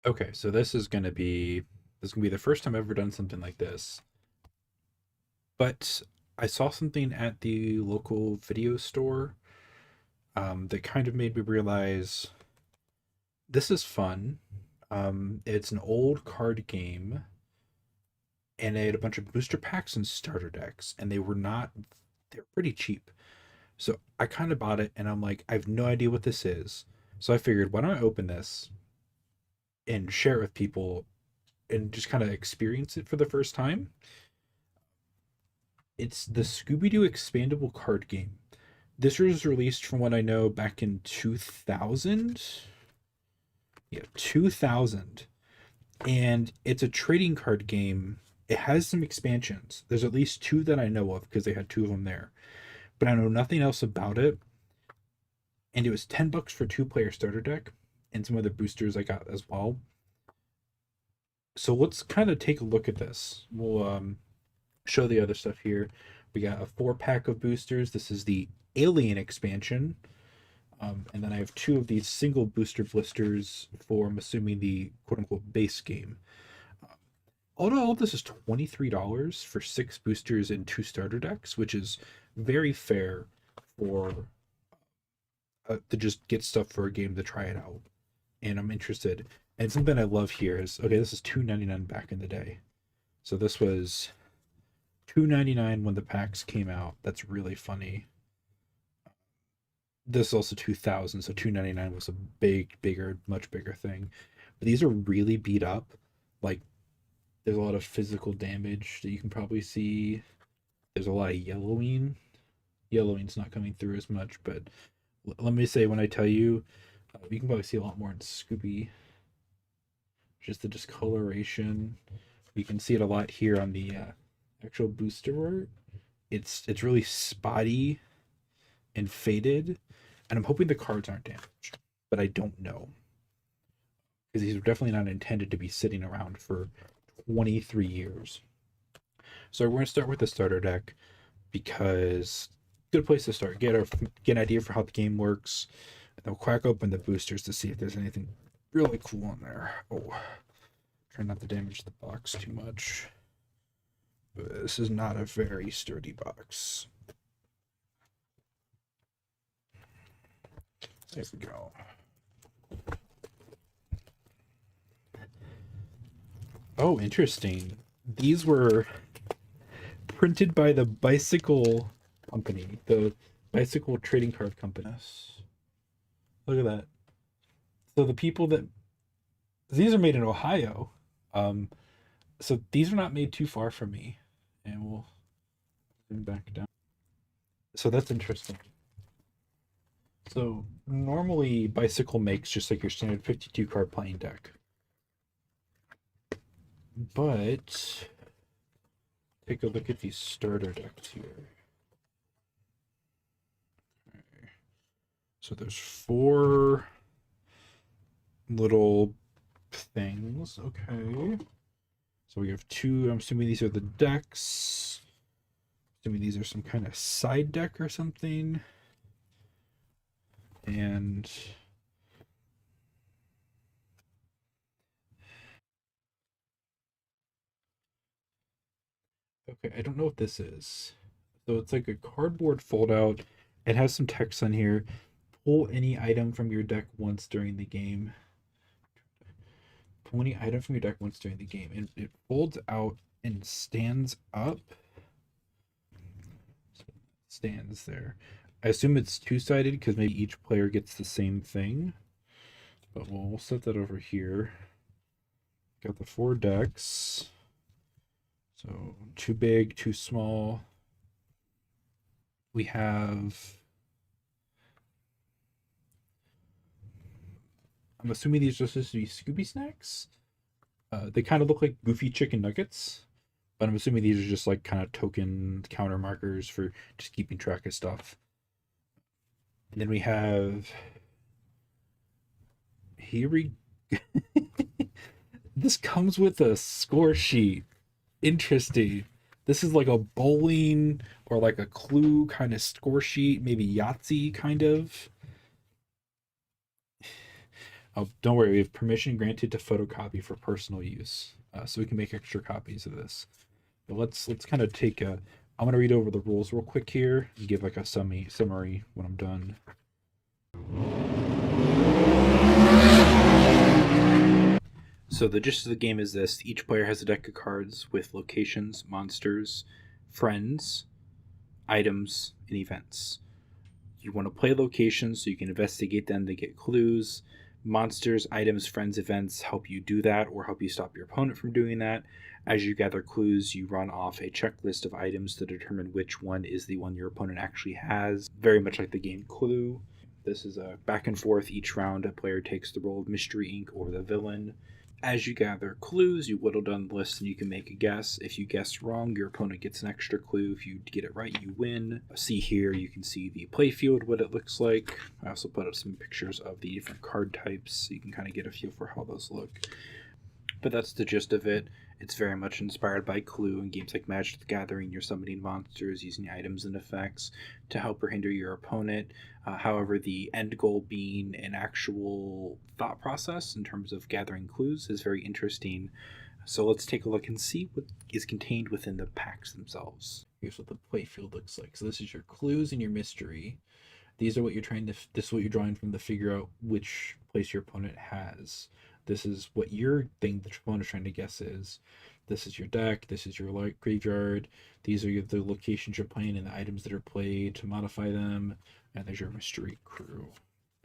Okay, so this is gonna be the first time I've ever done something like this. But I saw something at the local video store that kind of made me realize this is fun. It's an old card game, and it had a bunch of booster packs and starter decks, and they're pretty cheap. So I kind of bought it, and I'm like, I have no idea what this is. So I figured, why don't I open this and share it with people and just kind of experience it for the first time? It's the Scooby Doo Expandable card game. This was released, from what I know, back in 2000. Yeah, 2000. And it's a trading card game. It has some expansions. There's at least two that I know of because they had two of them there. But I know nothing else about it. And it was $10 for two-player starter deck and some other boosters I got as well. So let's kind of take a look at this. We'll show the other stuff here. We got a four-pack of boosters. This is the Alien expansion. And then I have two of these single booster blisters for, I'm assuming, the quote unquote base game. All in all, this is $23 for six boosters and two starter decks, which is very fair for to just get stuff for a game to try it out. And I'm interested. And something I love here is, okay, this is $2.99 back in the day. So this was $2.99 when the packs came out. That's really funny. This is also 2000, so $2.99 was a much bigger thing. But these are really beat up. Like, there's a lot of physical damage that you can probably see. There's a lot of yellowing. Yellowing's not coming through as much, but let me say, when I tell you, you can probably see a lot more in Scooby. Just the discoloration. You can see it a lot here on the actual booster art. It's really spotty and faded, and I'm hoping the cards aren't damaged, but I don't know because these are definitely not intended to be sitting around for 23 years. So we're going to start with the starter deck because good place to start. Get an idea for how the game works, and then we'll crack open the boosters to see if there's anything really cool in there. Oh, try not to damage the box too much. But this is not a very sturdy box. There we go. Oh, interesting. These were printed by the bicycle company, the bicycle trading card company. Yes. Look at that. So the people that these are made in Ohio. Um, so these are not made too far from me, and we'll zoom back down. So that's interesting. So normally bicycle makes just like your standard 52 card playing deck, but take a look at these starter decks here. So there's four little things. Okay. So we have two. I'm assuming these are the decks. Assuming these are some kind of side deck or something. And okay, I don't know what this is. So it's like a cardboard fold out. It has some text on here. Pull any item from your deck once during the game. Pull any item from your deck once during the game. And it folds out and stands up. Stands there. I assume it's two-sided because maybe each player gets the same thing. But we'll set that over here. Got the four decks. So too big, too small. We have, I'm assuming these are supposed to be Scooby snacks. They kind of look like goofy chicken nuggets, but I'm assuming these are just like kind of token counter markers for just keeping track of stuff. And then we have here we this comes with a score sheet. Interesting. This is like a bowling or like a clue kind of score sheet, maybe Yahtzee kind of. Oh, don't worry, we have permission granted to photocopy for personal use, so we can make extra copies of this. But let's kind of take a. I'm gonna read over the rules real quick here and give like a summary when I'm done. So the gist of the game is this: each player has a deck of cards with locations, monsters, friends, items, and events. You want to play locations so you can investigate them to get clues. Monsters, items, friends, events help you do that or help you stop your opponent from doing that. As you gather clues, you run off a checklist of items to determine which one is the one your opponent actually has, very much like the game Clue. This is a back and forth. Each round, a player takes the role of Mystery Inc. or the villain. As you gather clues, you whittle down the list and you can make a guess. If you guess wrong, your opponent gets an extra clue. If you get it right, you win. See here, you can see the playfield, what it looks like. I also put up some pictures of the different card types so you can kind of get a feel for how those look. But that's the gist of it. It's very much inspired by Clue and games like Magic the Gathering. You're summoning monsters using items and effects to help or hinder your opponent. However, the end goal being an actual thought process in terms of gathering clues is very interesting. So let's take a look and see what is contained within the packs themselves. Here's what the playfield looks like. So this is your clues and your mystery. These are what you're trying to. This is what you're drawing from to figure out which place your opponent has. This is what your thing that your opponent is trying to guess is. This is your deck. This is your like graveyard. These are the locations you're playing and the items that are played to modify them. And there's your mystery crew.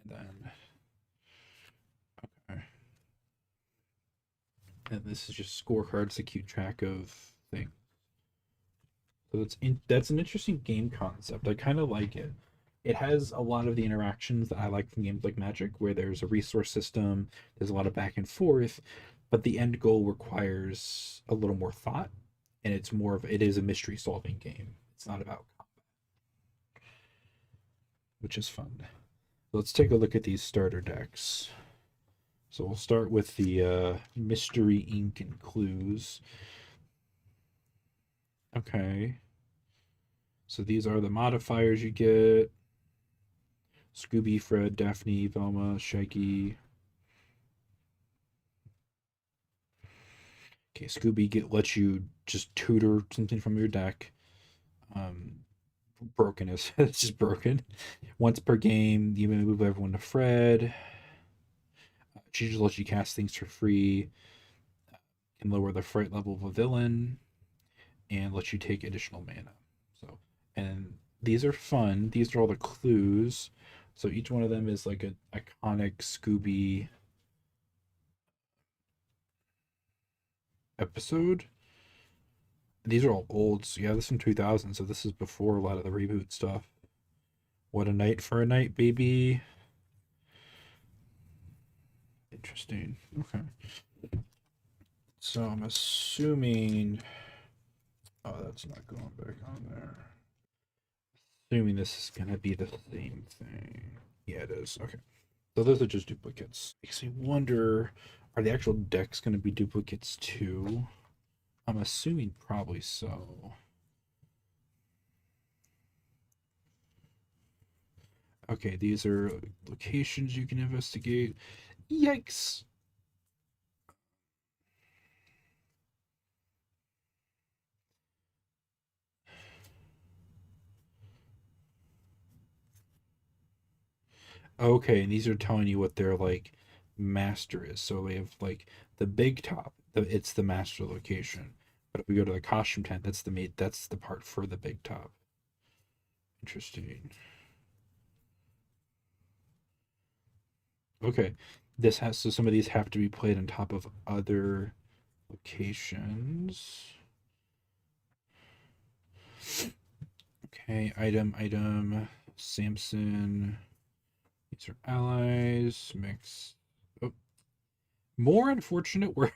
And then, okay. And this is just scorecards to keep track of things. So that's an interesting game concept. I kind of like it. It has a lot of the interactions that I like from games like Magic, where there's a resource system, there's a lot of back and forth, but the end goal requires a little more thought, and it is a mystery solving game. It's not about combat, which is fun. Let's take a look at these starter decks. So we'll start with the Mystery Ink and Clues. Okay. So these are the modifiers you get. Scooby, Fred, Daphne, Velma, Shaggy. Okay, Scooby lets you just tutor something from your deck. Um, broken is it's just broken. Once per game, you may move everyone to Fred. She just lets you cast things for free. Can lower the fright level of a villain, and lets you take additional mana. So, and these are fun. These are all the clues. So each one of them is like an iconic Scooby episode. These are all old. So yeah, this is from 2000. So this is before a lot of the reboot stuff. What a night for a night, baby. Interesting. Okay. So I'm assuming. Oh, that's not going back on there. Assuming this is gonna be the same thing. Yeah, it is. Okay. So those are just duplicates. Makes me wonder, are the actual decks gonna be duplicates too? I'm assuming probably so. Okay, these are locations you can investigate. Yikes. Okay, and these are telling you what their like master is. So we have like the big top, it's the master location. But if we go to the costume tent, that's the part for the big top. Interesting. Okay. So some of these have to be played on top of other locations. Okay, item, Samson. These are allies. Mix. Oh, more unfortunate word.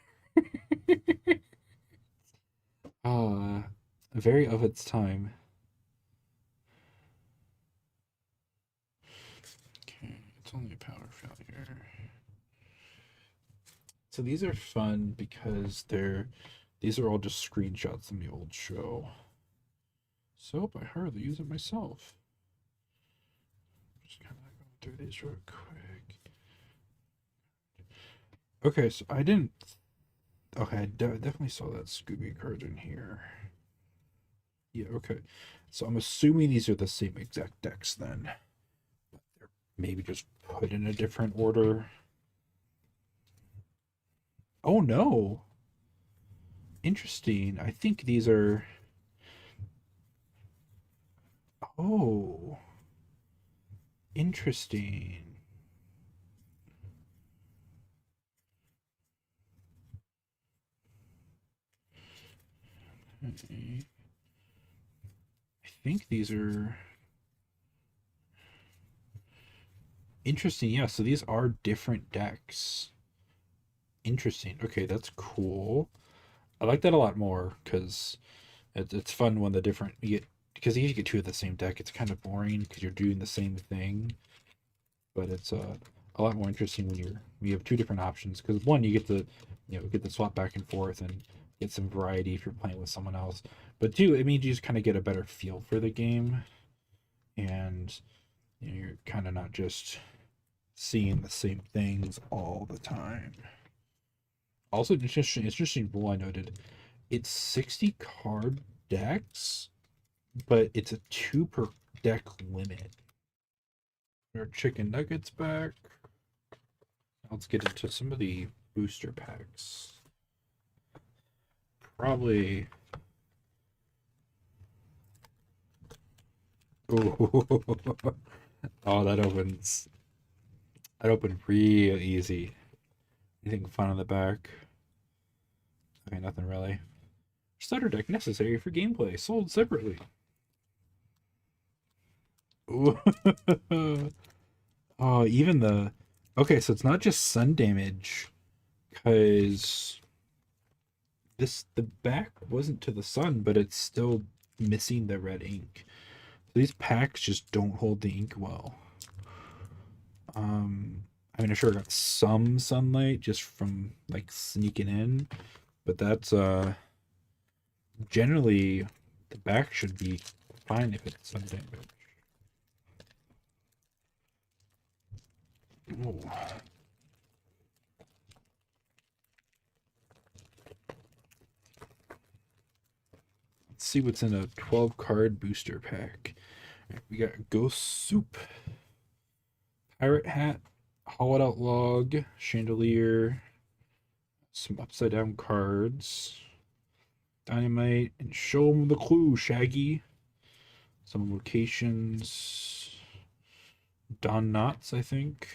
Ah, very of its time. Okay, it's only a power failure. So these are fun because these are all just screenshots from the old show. So I hardly use it myself. Just kind of going through these real quick. Okay, so I didn't. Okay, I definitely saw that Scooby card in here. Yeah, okay. So I'm assuming these are the same exact decks then. They're maybe just put in a different order. Oh no. Interesting. I think these are. Oh, interesting. Okay. I think these are interesting. Yeah, so these are different decks. Interesting. Okay, that's cool. I like that a lot more because it's fun when the different you get because you get two of the same deck. It's kind of boring because you're doing the same thing, but it's a lot more interesting when you have two different options. Because one, you get to get the swap back and forth and get some variety if you're playing with someone else. But two, it means you just kind of get a better feel for the game, and you're kind of not just seeing the same things all the time. Also, interesting rule I noted. It's 60 card decks, but it's a two per deck limit. Our chicken nuggets back. Let's get into some of the booster packs. Probably. Oh, oh, that opens. That opened real easy. Anything fun on the back? Okay, nothing really. Starter deck necessary for gameplay. Sold separately. Ooh. Oh, even the. Okay, so it's not just sun damage, because the back wasn't to the sun, but it's still missing the red ink. These packs just don't hold the ink well. I mean, I sure got some sunlight just from like sneaking in, but that's generally the back should be fine if it's sun damage. Ooh. Let's see what's in a 12 card booster pack. We got Ghost Soup, Pirate Hat, Hollowed Out Log, Chandelier, some upside down cards, Dynamite, and Show 'em the Clue, Shaggy. Some locations, Don Knotts, I think.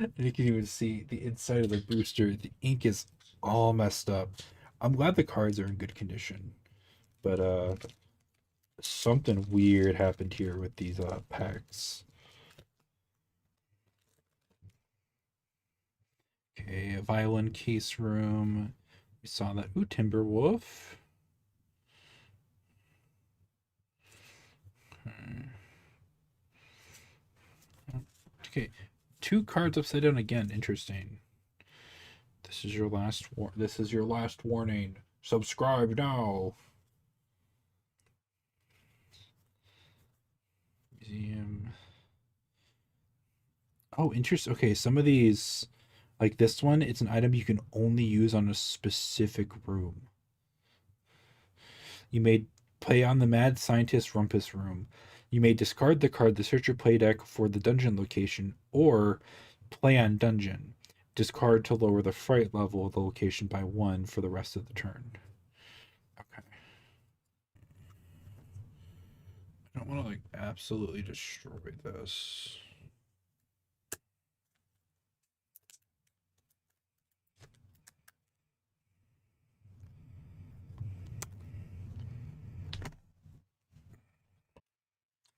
And you can even see the inside of the booster. The ink is all messed up. I'm glad the cards are in good condition, but something weird happened here with these packs. Okay, a violin case room. We saw that. Ooh, Timberwolf. Okay, two cards upside down again. Interesting. This is your last warning. Subscribe now. Museum. Oh, interesting. Okay, some of these, like this one, it's an item you can only use on a specific room. You may play on the Mad Scientist Rumpus room. You may discard the card the searcher play deck for the dungeon location, or play on dungeon. Discard to lower the fright level of the location by one for the rest of the turn. Okay. I don't want to like absolutely destroy this.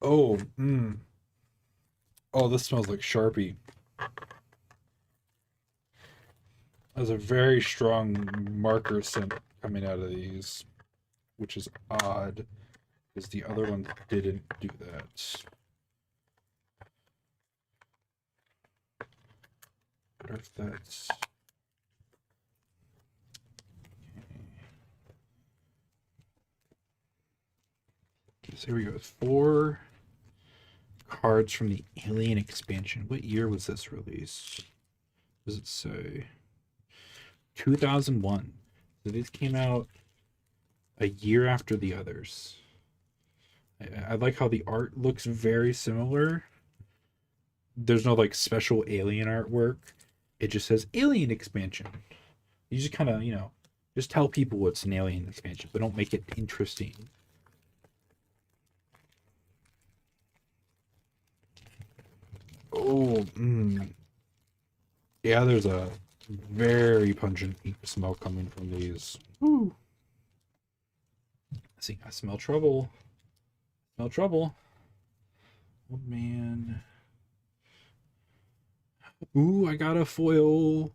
Oh, oh, this smells like Sharpie. There's a very strong marker scent coming out of these, which is odd because the other one didn't do that. I wonder if that's. So here we go. 4 cards from the Alien expansion. What year was this released? Does it say? 2001. So these came out a year after the others. I like how the art looks very similar. There's no like special alien artwork. It just says Alien expansion. You just kind of, just tell people it's an Alien expansion, but don't make it interesting. Oh, yeah, there's a very pungent smell coming from these. Ooh. See, I smell trouble. Smell trouble. Oh man. Ooh, I got a foil.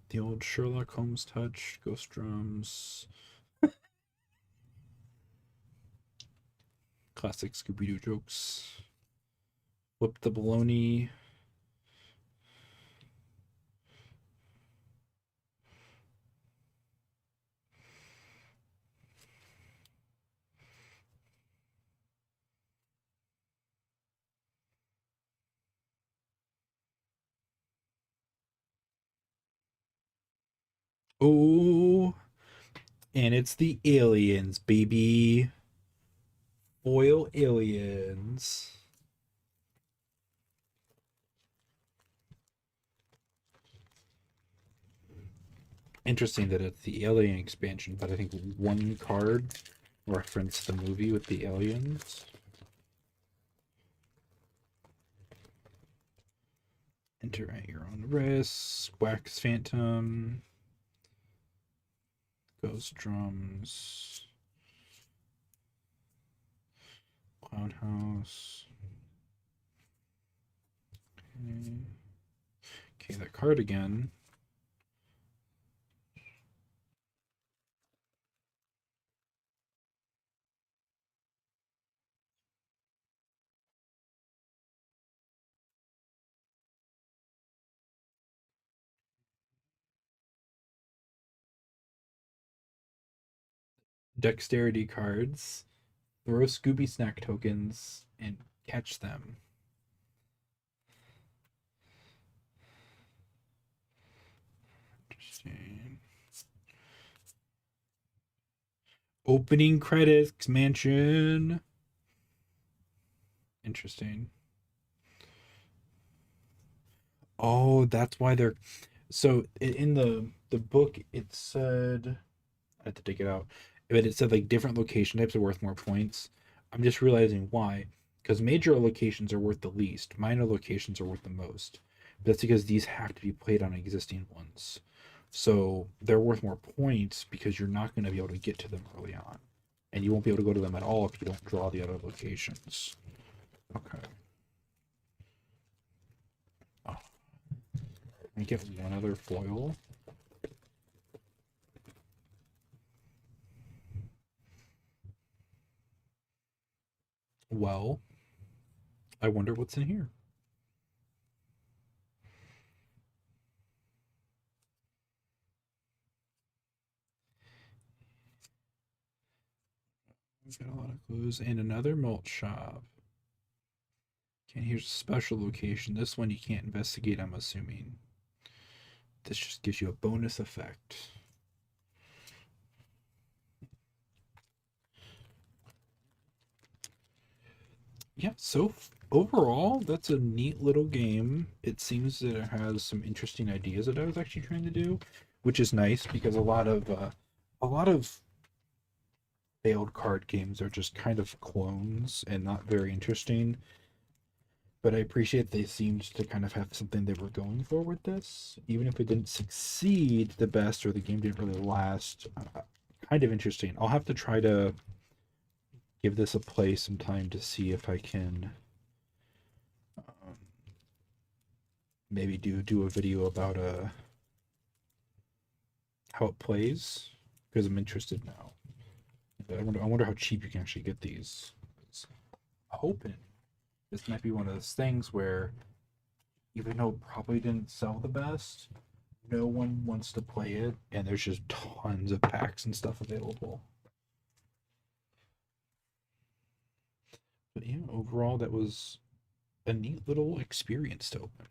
The old Sherlock Holmes touch. Ghost drums. Classic Scooby Doo jokes. Flip the baloney. Oh, and it's the aliens, baby. Foil aliens. Interesting that it's the alien expansion, but I think one card referenced the movie with the aliens. Enter at your own risk. Wax Phantom. Ghost drums. Clown House. Okay, that card again. Dexterity cards. Throw Scooby snack tokens and catch them. Interesting. Opening credits mansion. Interesting. Oh, that's why they're so in the book it said I had to take it out, but it said like different location types are worth more points. I'm just realizing why, because major locations are worth the least, minor locations are worth the most. That's because these have to be played on existing ones, so they're worth more points because you're not going to be able to get to them early on, and you won't be able to go to them at all if you don't draw the other locations. Okay. Oh, I get one other foil. Well, I wonder what's in here. We've got a lot of clues and another malt shop. Okay, here's a special location. This one you can't investigate, I'm assuming. This just gives you a bonus effect. Yeah, so overall, that's a neat little game. It seems that it has some interesting ideas that I was actually trying to do, which is nice because a lot of failed card games are just kind of clones and not very interesting. But I appreciate they seemed to kind of have something they were going for with this, even if it didn't succeed the best or the game didn't really last. Kind of interesting. I'll have to try to give this a play sometime to see if I can maybe do a video about how it plays because I'm interested now. I wonder how cheap you can actually get these. I'm hoping this might be one of those things where even though it probably didn't sell the best, no one wants to play it, and there's just tons of packs and stuff available. But yeah, overall, that was a neat little experience to open.